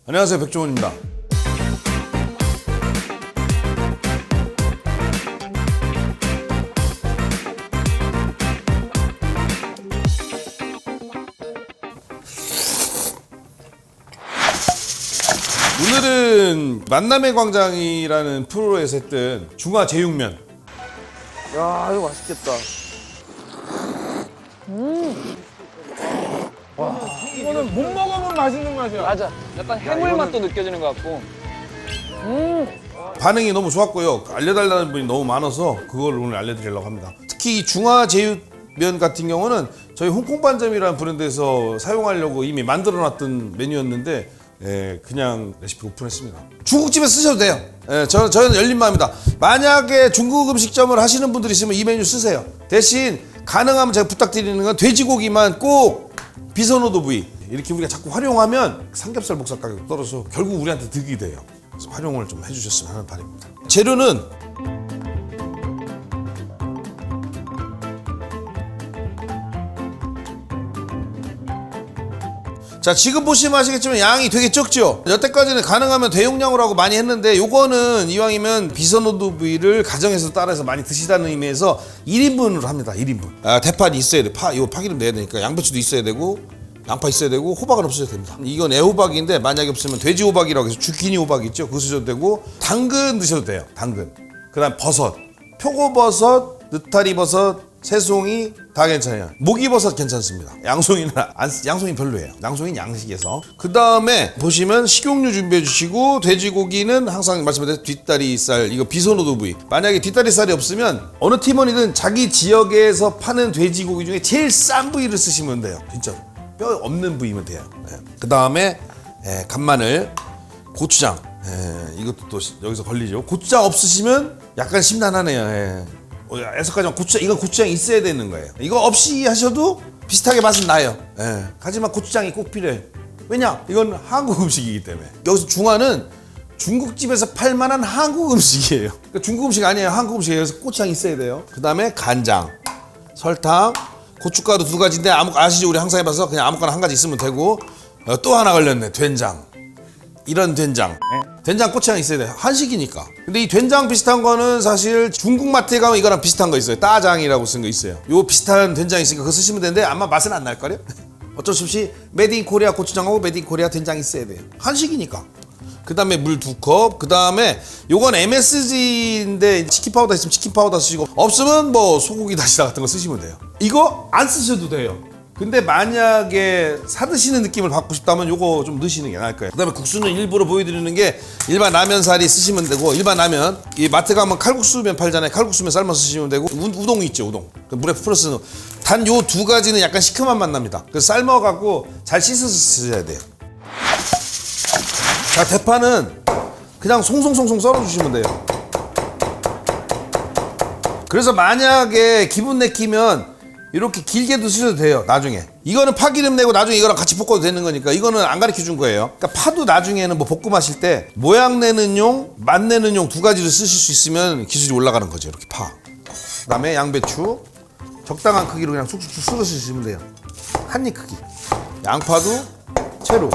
안녕하세요, 백종원입니다. 오늘은 만남의 광장이라는 프로에서 했던 중화 제육면. 야, 이거 맛있겠다. 이거는 못 먹어본 맛있는 맛이야. 맞아. 약간 해물 맛도 느껴지는 것 같고. 반응이 너무 좋았고요. 알려달라는 분이 너무 많아서 그걸 오늘 알려드리려고 합니다. 특히 이 중화 제육면 같은 경우는 저희 홍콩반점이라는 브랜드에서 사용하려고 이미 만들어놨던 메뉴였는데 그냥 레시피 오픈했습니다. 중국집에 쓰셔도 돼요. 저는 열린 마음입니다. 만약에 중국 음식점을 하시는 분들이 있으면 이 메뉴 쓰세요. 대신 가능하면 제가 부탁드리는 건 돼지고기만 꼭 비선호도 부위 이렇게 우리가 자꾸 활용하면 삼겹살 목살 가격 떨어져서 결국 우리한테 득이 돼요. 그래서 활용을 좀 해주셨으면 하는 바람입니다. 재료는 자, 지금 보시면 아시겠지만 양이 되게 적죠? 여태까지는 가능하면 대용량으로 하고 많이 했는데 요거는 이왕이면 비선호도 부위를 가정에서 따라서 많이 드시다는 의미에서 1인분으로 합니다. 1인분. 대파는 있어야 돼. 이거 파기름 내야 되니까 양배추도 있어야 되고 양파 있어야 되고 호박은 없어도 됩니다. 이건 애호박인데 만약에 없으면 돼지 호박이라고 해서 주키니 호박 있죠? 그거 쓰셔도 되고 당근 드셔도 돼요. 당근. 그 다음 버섯. 표고버섯, 느타리버섯, 새송이 다 괜찮아요. 목이버섯 괜찮습니다. 양송이 별로예요. 양송이는 양식에서. 그 다음에 보시면 식용유 준비해 주시고 돼지고기는 항상 말씀드린 뒷다리살 이거 비선호도 부위. 만약에 뒷다리살이 없으면 어느 팀원이든 자기 지역에서 파는 돼지고기 중에 제일 싼 부위를 쓰시면 돼요. 진짜 뼈 없는 부위면 돼요. 그 다음에 간마늘, 고추장. 이것도 또 여기서 걸리죠. 고추장 없으시면 약간 심란하네요. 애석하지만 이건 고추장이 있어야 되는 거예요. 이거 없이 하셔도 비슷하게 맛은 나요. 하지만 고추장이 꼭 필요해요. 왜냐? 이건 한국 음식이기 때문에. 여기서 중화는 중국집에서 팔만한 한국 음식이에요. 그러니까 중국 음식 아니에요. 한국 음식이에요. 그래서 고추장이 있어야 돼요. 그 다음에 간장, 설탕, 고춧가루 2가지인데 아시죠? 우리 항상 해봐서 그냥 아무거나 한 가지 있으면 되고 또 하나 걸렸네. 된장. 이런 된장. 된장 고추장 있어야 돼요. 한식이니까. 근데 이 된장 비슷한 거는 사실 중국 마트에 가면 이거랑 비슷한 거 있어요. 따장이라고 쓴 거 있어요. 요 비슷한 된장 있으니까 그거 쓰시면 되는데 아마 맛은 안 날걸요? 어쩔 수 없이 메드 인 코리아 고추장하고 메드 인 코리아 된장 있어야 돼요. 한식이니까. 그 다음에 물 2컵. 그 다음에 요건 MSG인데 치킨 파우더 있으면 치킨 파우더 쓰시고 없으면 뭐 소고기 다시다 같은 거 쓰시면 돼요. 이거 안 쓰셔도 돼요. 근데 만약에 사드시는 느낌을 받고 싶다면 요거 좀 넣으시는 게 나을 거예요. 그 다음에 국수는 일부러 보여드리는 게 일반 라면사리 쓰시면 되고 일반 라면 이 마트 가면 칼국수면 팔잖아요. 칼국수면 삶아서 쓰시면 되고 우동 있죠. 우동 물에 플러스 단 요 2가지는 약간 시큼한 맛 납니다. 그래서 삶아갖고 잘 씻어서 쓰셔야 돼요. 자, 대파는 그냥 송송송송 썰어주시면 돼요. 그래서 만약에 기분 내키면 이렇게 길게도 쓰셔도 돼요. 나중에 이거는 파기름 내고 나중에 이거랑 같이 볶아도 되는 거니까 이거는 안 가르쳐 준 거예요. 그러니까 파도 나중에는 뭐 볶음하실 때 모양 내는 용, 맛 내는 용 2가지를 쓰실 수 있으면 기술이 올라가는 거죠. 이렇게 파. 그 다음에 양배추 적당한 크기로 그냥 쑥쑥 썰어 주시면 돼요. 한 입 크기. 양파도 채로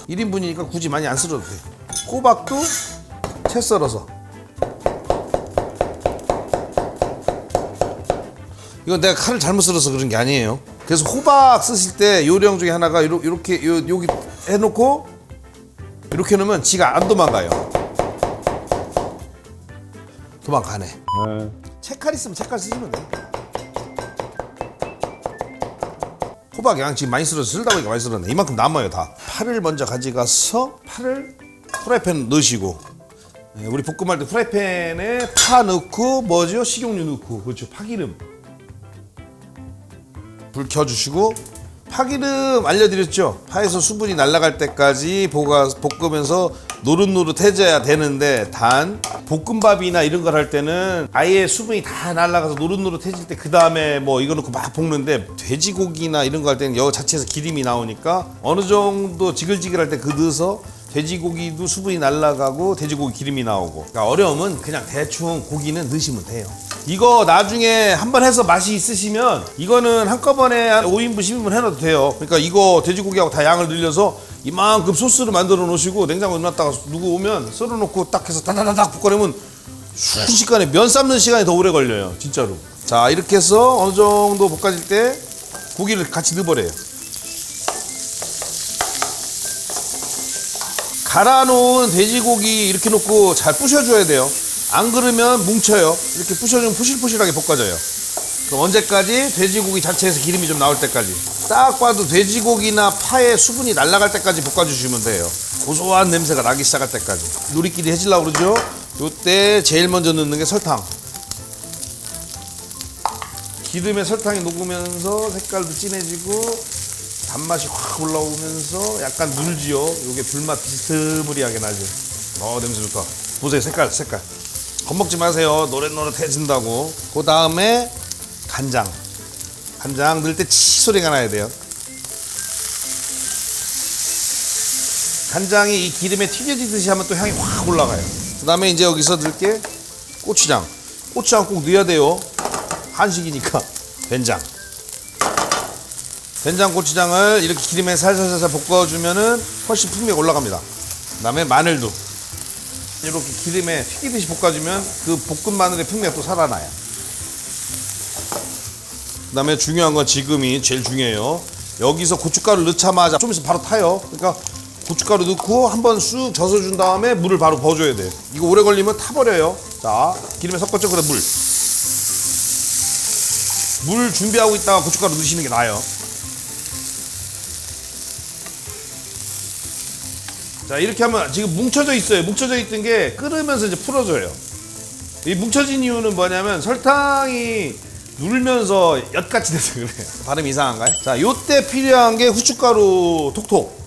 1인분이니까 굳이 많이 안 썰어도 돼요. 호박도 채 썰어서. 이건 내가 칼을 잘못 썰어서 그런 게 아니에요. 그래서 호박 쓰실 때 요령 중에 하나가 이렇게 여기 해놓고 이렇게 놓으면 지가 안 도망가요. 도망가네. 채칼 있으면 채칼 쓰시면 돼요. 호박 양 지금 많이 썰어서 쓸다 보니까 많이 썰었네. 이만큼 남아요 다. 파를 먼저 가져가서 파를 프라이팬 넣으시고 우리 볶음할 때 프라이팬에 파 넣고 뭐죠? 식용유 넣고 그렇죠. 파기름 불 켜주시고 파기름 알려드렸죠? 파에서 수분이 날아갈 때까지 볶으면서 노릇노릇해져야 되는데 단 볶음밥이나 이런 걸 할 때는 아예 수분이 다 날아가서 노릇노릇해질 때 그 다음에 뭐 이거 넣고 막 볶는데 돼지고기나 이런 거 할 때는 여 자체에서 기름이 나오니까 어느 정도 지글지글할 때 그 넣어서 돼지고기도 수분이 날아가고 돼지고기 기름이 나오고 그러니까 어려움은 그냥 대충 고기는 넣으시면 돼요. 이거 나중에 한번 해서 맛이 있으시면 이거는 한꺼번에 한 5인분 10인분 해놔도 돼요. 그러니까 이거 돼지고기하고 다 양을 늘려서 이만큼 소스를 만들어 놓으시고 냉장고에 넣었다가 누구 오면 썰어 놓고 딱 해서 다다다닥 볶아내면 순식간에 면 삶는 시간이 더 오래 걸려요. 진짜로. 자, 이렇게 해서 어느 정도 볶아질 때 고기를 같이 넣어버려요. 갈아놓은 돼지고기 이렇게 놓고 잘 부셔줘야 돼요. 안 그러면 뭉쳐요. 이렇게 부셔주면 포실포실하게 볶아져요. 그럼 언제까지? 돼지고기 자체에서 기름이 좀 나올 때까지. 딱 봐도 돼지고기나 파의 수분이 날아갈 때까지 볶아주시면 돼요. 고소한 냄새가 나기 시작할 때까지. 누리끼리 해지려고 그러죠? 요때 제일 먼저 넣는 게 설탕. 기름에 설탕이 녹으면서 색깔도 진해지고 단맛이 확 올라오면서 약간 눌지요. 요게 불맛 비스무리하게 나죠. 냄새 좋다. 보세요, 색깔. 겁먹지 마세요. 노릇노릇해진다고. 그 다음에 간장 넣을 때 치 소리가 나야 돼요. 간장이 이 기름에 튀겨지듯이 하면 또 향이 확 올라가요. 그 다음에 이제 여기서 넣을게 고추장 꼭 넣어야 돼요. 한식이니까. 된장 고추장을 이렇게 기름에 살살살살 볶아주면은 훨씬 풍미가 올라갑니다. 그 다음에 마늘도 이렇게 기름에 튀기듯이 볶아주면 그 볶은 마늘의 풍미가 또 살아나요. 그 다음에 중요한 건 지금이 제일 중요해요. 여기서 고춧가루 넣자마자 좀 있으면 바로 타요. 그러니까 고춧가루 넣고 한번 쑥 젖어준 다음에 물을 바로 부어줘야 돼요. 이거 오래 걸리면 타버려요. 자, 기름에 섞었죠? 그래, 물 준비하고 있다가 고춧가루 넣으시는 게 나아요. 자, 이렇게 하면 지금 뭉쳐져 있어요. 뭉쳐져 있던 게 끓으면서 이제 풀어져요. 이 뭉쳐진 이유는 뭐냐면 설탕이 눌면서 엿같이 돼서 그래요. 발음이 이상한가요? 자, 요때 필요한 게 후춧가루 톡톡.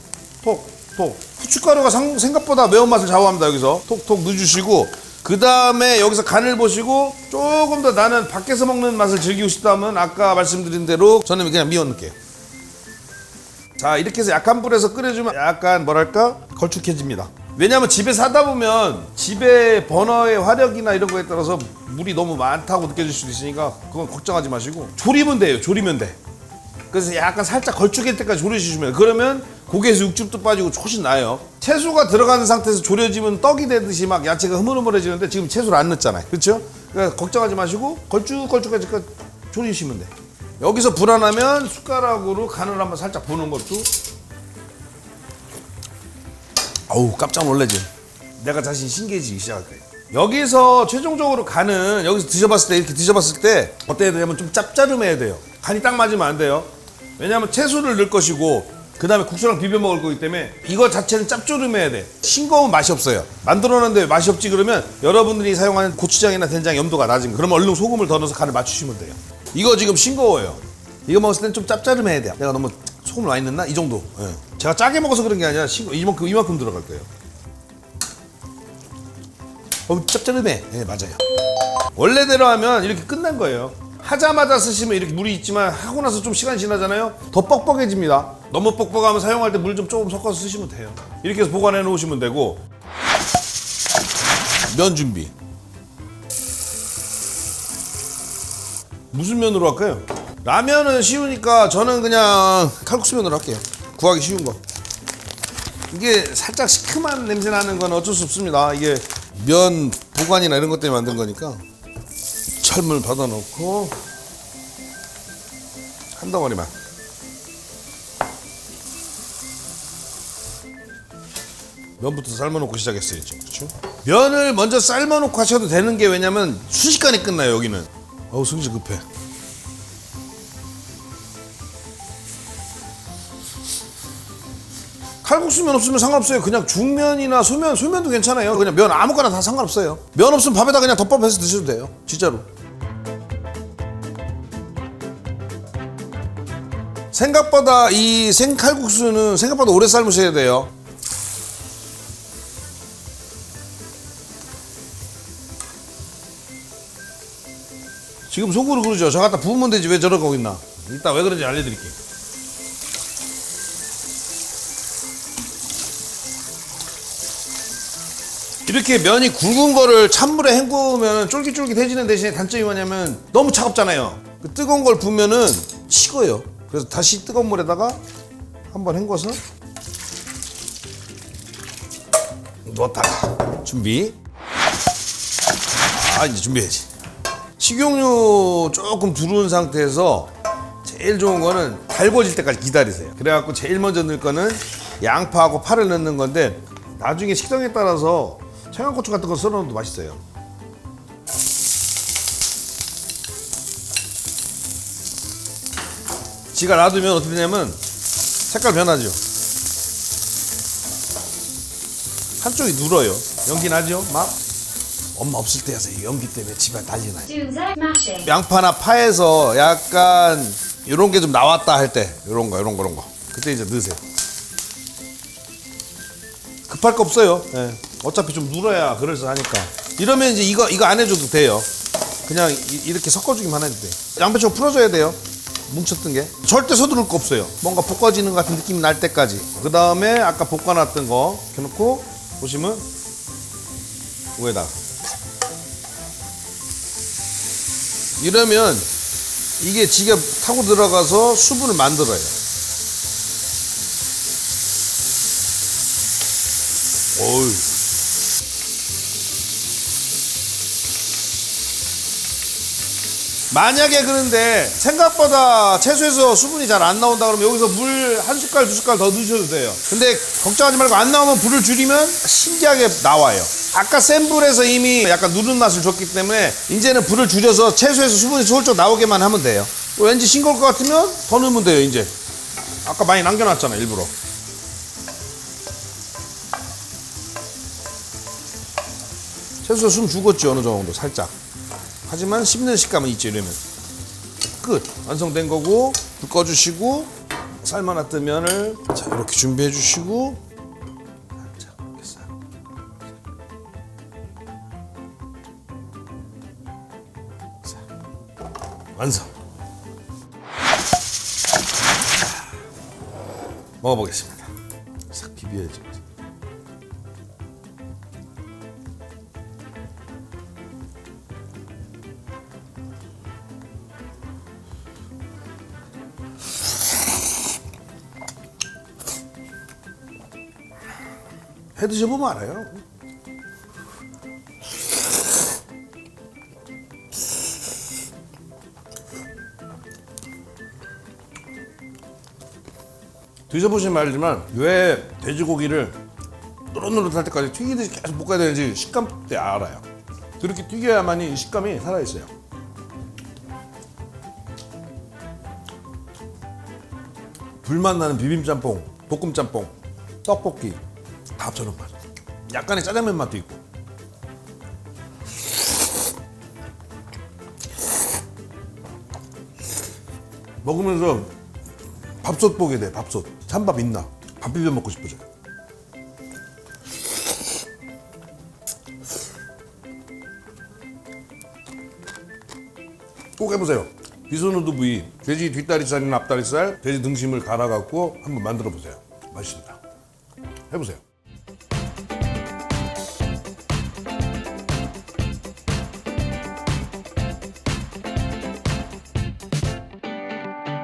후춧가루가 생각보다 매운맛을 좌우합니다. 여기서 톡톡 넣어주시고, 그 다음에 여기서 간을 보시고 조금 더 나는 밖에서 먹는 맛을 즐기고 싶다면 아까 말씀드린 대로 저는 그냥 미원 넣을게요. 자, 이렇게 해서 약한 불에서 끓여주면 약간 뭐랄까 걸쭉해집니다. 왜냐면 집에서 하다 보면 집에 버너의 화력이나 이런 거에 따라서 물이 너무 많다고 느껴질 수도 있으니까 그건 걱정하지 마시고 조리면 돼요. 조리면 돼. 그래서 약간 살짝 걸쭉할 때까지 조려주시면 돼요. 그러면 고기에서 육즙도 빠지고 훨씬 나아요. 채소가 들어가는 상태에서 조려지면 떡이 되듯이 막 야채가 흐물흐물해지는데 지금 채소를 안 넣었잖아요. 그렇죠? 그러니까 걱정하지 마시고 걸쭉걸쭉해질 까 조리시면 돼. 여기서 불안하면 숟가락으로 간을 한번 살짝 보는 것도. 어우, 깜짝 놀라지. 내가 자신 신기해지기 시작할 거예요. 여기서 최종적으로 간은 여기서 드셔봤을 때, 이렇게 드셔봤을 때 어때야 되냐면 좀 짭짤해야 돼요. 간이 딱 맞으면 안 돼요. 왜냐면 채소를 넣을 것이고 그 다음에 국수랑 비벼 먹을 거기 때문에 이거 자체는 짭조름해야 돼. 싱거우면 맛이 없어요. 만들어놨는데 맛이 없지 그러면 여러분들이 사용하는 고추장이나 된장 염도가 낮은 거. 그러면 얼른 소금을 더 넣어서 간을 맞추시면 돼요. 이거 지금 싱거워요. 이거 먹었을 땐 좀 짭짤해야 돼요. 내가 너무 소금을 많이 넣나? 이 정도. 예. 제가 짜게 먹어서 그런 게 아니라 이만큼 들어갈 거예요. 짭짤해. 예, 맞아요. 원래대로 하면 이렇게 끝난 거예요. 하자마자 쓰시면 이렇게 물이 있지만 하고 나서 좀 시간이 지나잖아요. 더 뻑뻑해집니다. 너무 뻑뻑하면 사용할 때 물 좀 조금 섞어서 쓰시면 돼요. 이렇게 해서 보관해 놓으시면 되고. 면 준비. 무슨 면으로 할까요? 라면은 쉬우니까 저는 그냥 칼국수면으로 할게요. 구하기 쉬운 거. 이게 살짝 시큼한 냄새 나는 건 어쩔 수 없습니다. 이게 면 보관이나 이런 것 때문에 만든 거니까. 철물 받아 놓고 한 덩어리만. 면부터 삶아 놓고 시작했어요. 그렇죠? 면을 먼저 삶아 놓고 하셔도 되는 게 왜냐면 순식간에 끝나요. 여기는. 어우, 성질 급해. 칼국수면 없으면 상관없어요. 그냥 중면이나 소면도 괜찮아요. 그냥 면 아무거나 다 상관없어요. 면 없으면 밥에다 그냥 덮밥해서 드셔도 돼요. 진짜로. 생각보다 이 생칼국수는 생각보다 오래 삶으셔야 돼요. 지금 속으로 그러죠. 저 갖다 부으면 되지 왜 저러고 있나. 이따 왜 그런지 알려드릴게요. 이렇게 면이 굵은 거를 찬물에 헹구면 쫄깃쫄깃해지는 대신에 단점이 뭐냐면 너무 차갑잖아요. 그 뜨거운 걸 부으면은 식어요. 그래서 다시 뜨거운 물에다가 한번 헹궈서 넣었다가 준비. 이제 준비해야지. 식용유 조금 두른 상태에서 제일 좋은 거는 달궈질 때까지 기다리세요. 그래갖고 제일 먼저 넣을 거는 양파하고 파를 넣는 건데 나중에 식성에 따라서 청양고추 같은 거 썰어 넣어도 맛있어요. 지가 놔두면 어떻게 되냐면 색깔 변하죠. 한쪽이 눌어요. 연기 나죠? 막 엄마 없을 때여서 이 연기 때문에 집에 난리 나요. Do that mashing. 양파나 파에서 약간 이런 게 좀 나왔다 할 때 이런 거 그때 이제 넣으세요. 급할 거 없어요. 예. 어차피 좀 눌어야 그래서 하니까. 이러면 이제 이거 안 해줘도 돼요. 그냥 이렇게 섞어주기만 해도 돼요. 양배추 풀어줘야 돼요. 뭉쳤던 게 절대 서두를 거 없어요. 뭔가 볶아지는 것 같은 느낌이 날 때까지. 그 다음에 아까 볶아놨던 거 이렇게 넣고 보시면 위에다가 이러면 이게 지게 타고 들어가서 수분을 만들어요. 어우. 만약에 그런데 생각보다 채소에서 수분이 잘 안 나온다 그러면 여기서 물 한 숟갈 두 숟갈 더 넣으셔도 돼요. 근데 걱정하지 말고 안 나오면 불을 줄이면 신기하게 나와요. 아까 센 불에서 이미 약간 누른 맛을 줬기 때문에 이제는 불을 줄여서 채소에서 수분이 솔쩍 나오게만 하면 돼요. 왠지 싱거울 것 같으면 더 넣으면 돼요. 이제 아까 많이 남겨놨잖아 일부러. 채소 숨 죽었지 어느 정도 살짝. 하지만 씹는 식감은 있죠. 이러면 끝 완성된 거고 불 꺼주시고 삶아놨던 면을 자 이렇게 준비해 주시고 살짝 이렇게 싹. 완성. 먹어보겠습니다. 싹 비벼야지. 해 드셔보면 알아요. 드셔보시면 알지만 왜 돼지고기를 노릇노릇할 때까지 튀기듯이 계속 볶아야 되는지 식감 때 알아요. 그렇게 튀겨야만이 이 식감이 살아있어요. 불맛 나는 비빔짬뽕, 볶음짬뽕, 떡볶이 다 합쳐놓은 맛. 약간의 짜장면 맛도 있고. 먹으면서 밥솥 보게 돼. 밥솥. 찬밥 있나? 밥 비벼 먹고 싶어져. 꼭 해보세요. 비소누드 부위, 돼지 뒷다리살이나 앞다리살, 돼지 등심을 갈아갖고 한번 만들어 보세요. 맛있습니다. 해보세요.